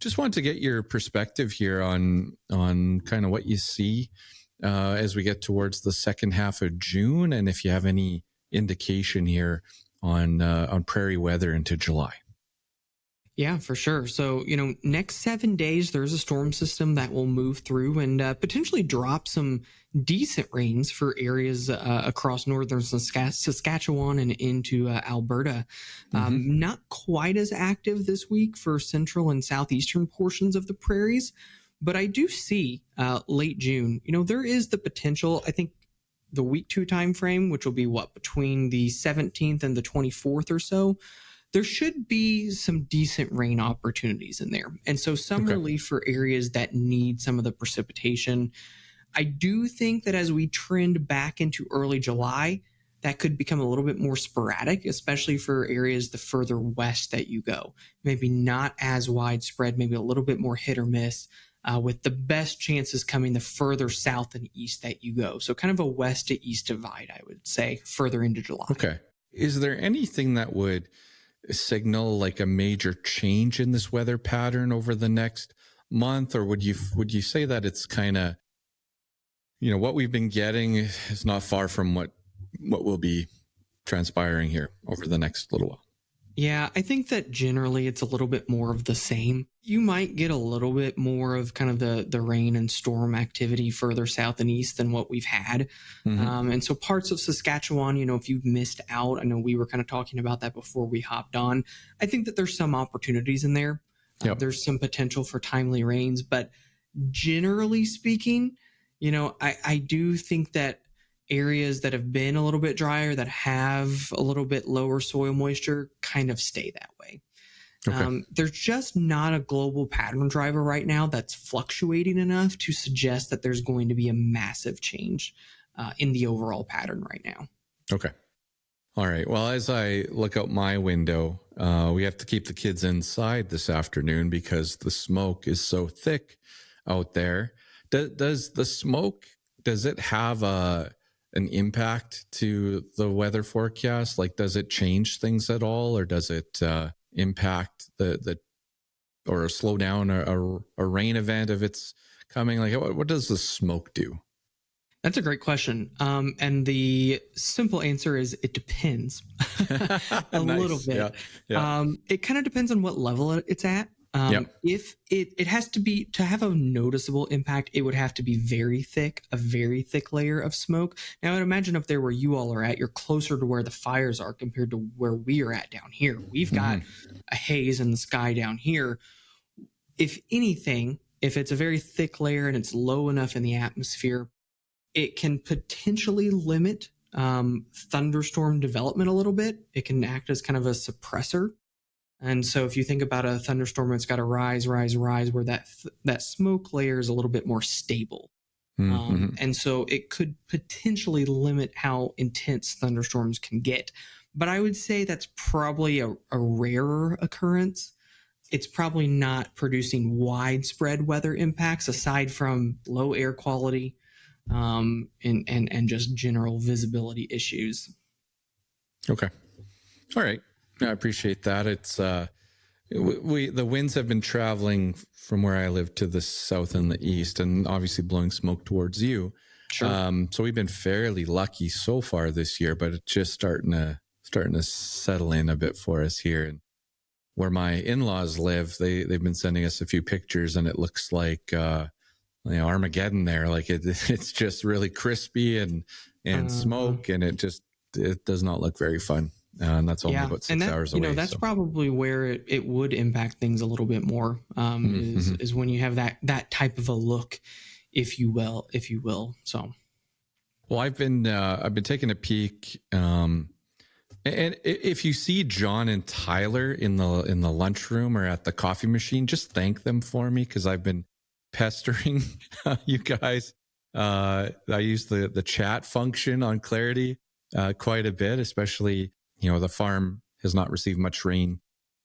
Just want to get your perspective here on kind of what you see as we get towards the second half of June, and if you have any indication here on prairie weather into July. Yeah, for sure. So, next 7 days, there's a storm system that will move through and potentially drop some decent rains for areas across northern Saskatchewan and into Alberta. Not quite as active this week for central and southeastern portions of the prairies, but I do see late June, there is the potential, I think, the week 2 time frame, which will be between the 17th and the 24th or so. There should be some decent rain opportunities in there. And so some relief for areas that need some of the precipitation. I do think that as we trend back into early July, that could become a little bit more sporadic, especially for areas the further west that you go. Maybe not as widespread, maybe a little bit more hit or miss, with the best chances coming the further south and east that you go. So kind of a west to east divide, I would say, further into July. Okay. Is there anything that would signal like a major change in this weather pattern over the next month, or would you say that it's kind of, what we've been getting is not far from what will be transpiring here over the next little while? Yeah, I think that generally it's a little bit more of the same. You might get a little bit more of kind of the rain and storm activity further south and east than what we've had. And so parts of Saskatchewan, if you've missed out, I know we were kind of talking about that before we hopped on. I think that there's some opportunities in there. There's some potential for timely rains, but generally speaking, I do think that areas that have been a little bit drier, that have a little bit lower soil moisture, kind of stay that way. There's just not a global pattern driver right now that's fluctuating enough to suggest that there's going to be a massive change in the overall pattern right now. Okay. All right. Well, as I look out my window, we have to keep the kids inside this afternoon because the smoke is so thick out there. Does the smoke, does it have an impact to the weather forecast? Like, does it change things at all, or does it impact or slow down a rain event if it's coming? Like, what does the smoke do? That's a great question. And the simple answer is it depends a little bit. Yeah. It kind of depends on what level it's at. If it has to have a noticeable impact, it would have to be a very thick layer of smoke. Now, I'd imagine up there where you all are at, you're closer to where the fires are compared to where we are at down here. We've got a haze in the sky down here. If anything, if it's a very thick layer and it's low enough in the atmosphere, it can potentially limit thunderstorm development a little bit. It can act as kind of a suppressor. And so if you think about a thunderstorm, it's got to rise, where that smoke layer is a little bit more stable. And so it could potentially limit how intense thunderstorms can get. But I would say that's probably a rarer occurrence. It's probably not producing widespread weather impacts aside from low air quality and just general visibility issues. Okay. All right. I appreciate that. It's the winds have been traveling from where I live to the south and the east, and obviously blowing smoke towards you. Sure. So we've been fairly lucky so far this year, but it's just starting to settle in a bit for us here. And where my in-laws live, they've been sending us a few pictures, and it looks like Armageddon there. Like it's just really crispy and smoke, and it does not look very fun. And that's only about 6 hours away. That's probably where it would impact things a little bit more, is when you have that type of a look, if you will. So, well, I've been taking a peek, and if you see John and Tyler in the lunchroom or at the coffee machine, just thank them for me, because I've been pestering you guys. I use the chat function on Clarity quite a bit, especially. The farm has not received much rain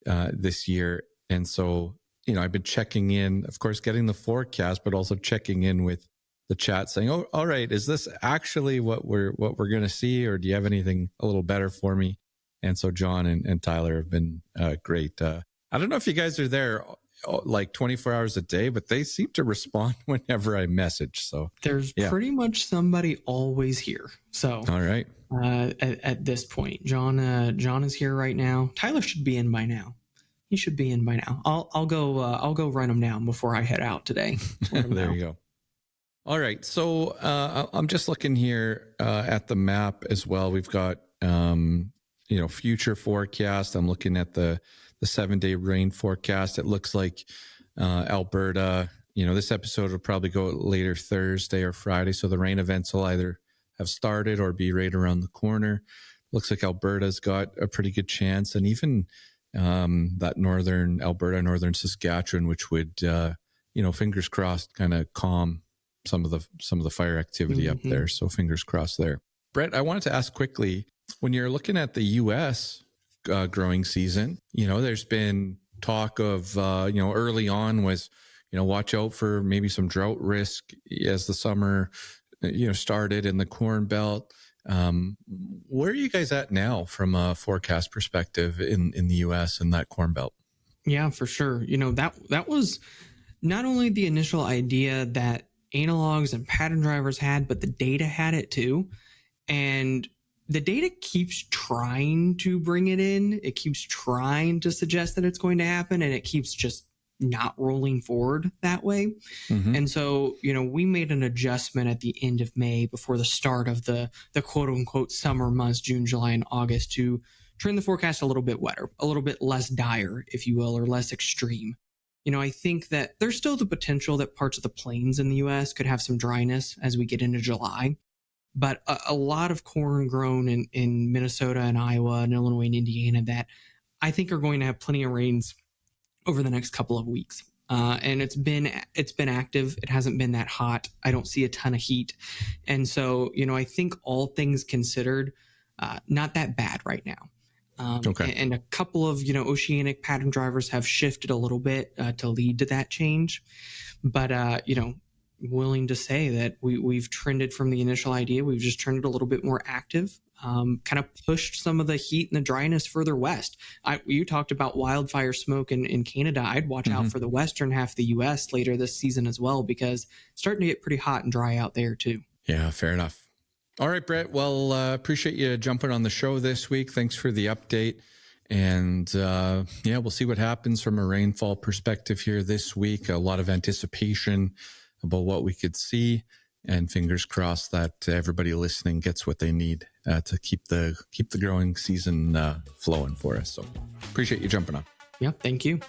this year. And so, I've been checking in, of course, getting the forecast, but also checking in with the chat saying, oh, all right, is this actually what we're going to see? Or do you have anything a little better for me? And so John and Tyler have been great. I don't know if you guys are there. like 24 hours a day, but they seem to respond whenever I message. So there's pretty much somebody always here. So all right. At this point, John is here right now. Tyler should be in by now. He should be in by now. I'll go run him down before I head out today. There you go. All right. So I'm just looking here at the map as well. We've got future forecast. I'm looking at the 7-day rain forecast. It looks like Alberta, this episode will probably go later Thursday or Friday. So the rain events will either have started or be right around the corner. Looks like Alberta's got a pretty good chance. And even that northern Alberta, northern Saskatchewan, which would, fingers crossed, kind of calm some of the fire activity up there. So fingers crossed there. Brett, I wanted to ask quickly, when you're looking at the U.S. Growing season, there's been talk of, early on was, watch out for maybe some drought risk as the summer, started in the Corn Belt. Where are you guys at now from a forecast perspective in the U.S. and that Corn Belt? Yeah, for sure. That was not only the initial idea that analogs and pattern drivers had, but the data had it too. And the data keeps trying to bring it in. It keeps trying to suggest that it's going to happen, and it keeps just not rolling forward that way. And so, we made an adjustment at the end of May before the start of the quote unquote summer months, June, July, and August, to turn the forecast a little bit wetter, a little bit less dire, if you will, or less extreme. I think that there's still the potential that parts of the plains in the U.S. could have some dryness as we get into July. But a lot of corn grown in Minnesota and Iowa and Illinois and Indiana that I think are going to have plenty of rains over the next couple of weeks. And it's been active. It hasn't been that hot. I don't see a ton of heat. And so, I think all things considered, not that bad right now. Okay. And a couple of, oceanic pattern drivers have shifted a little bit to lead to that change. But, willing to say that we've trended from the initial idea. We've just turned it a little bit more active, kind of pushed some of the heat and the dryness further west. You talked about wildfire smoke in Canada. I'd watch out for the western half of the U.S. later this season as well, because it's starting to get pretty hot and dry out there too. Yeah, fair enough. All right, Brett. Well, appreciate you jumping on the show this week. Thanks for the update. And we'll see what happens from a rainfall perspective here this week. A lot of anticipation about what we could see, and fingers crossed that everybody listening gets what they need to keep the growing season flowing for us. So appreciate you jumping on. Yeah, thank you.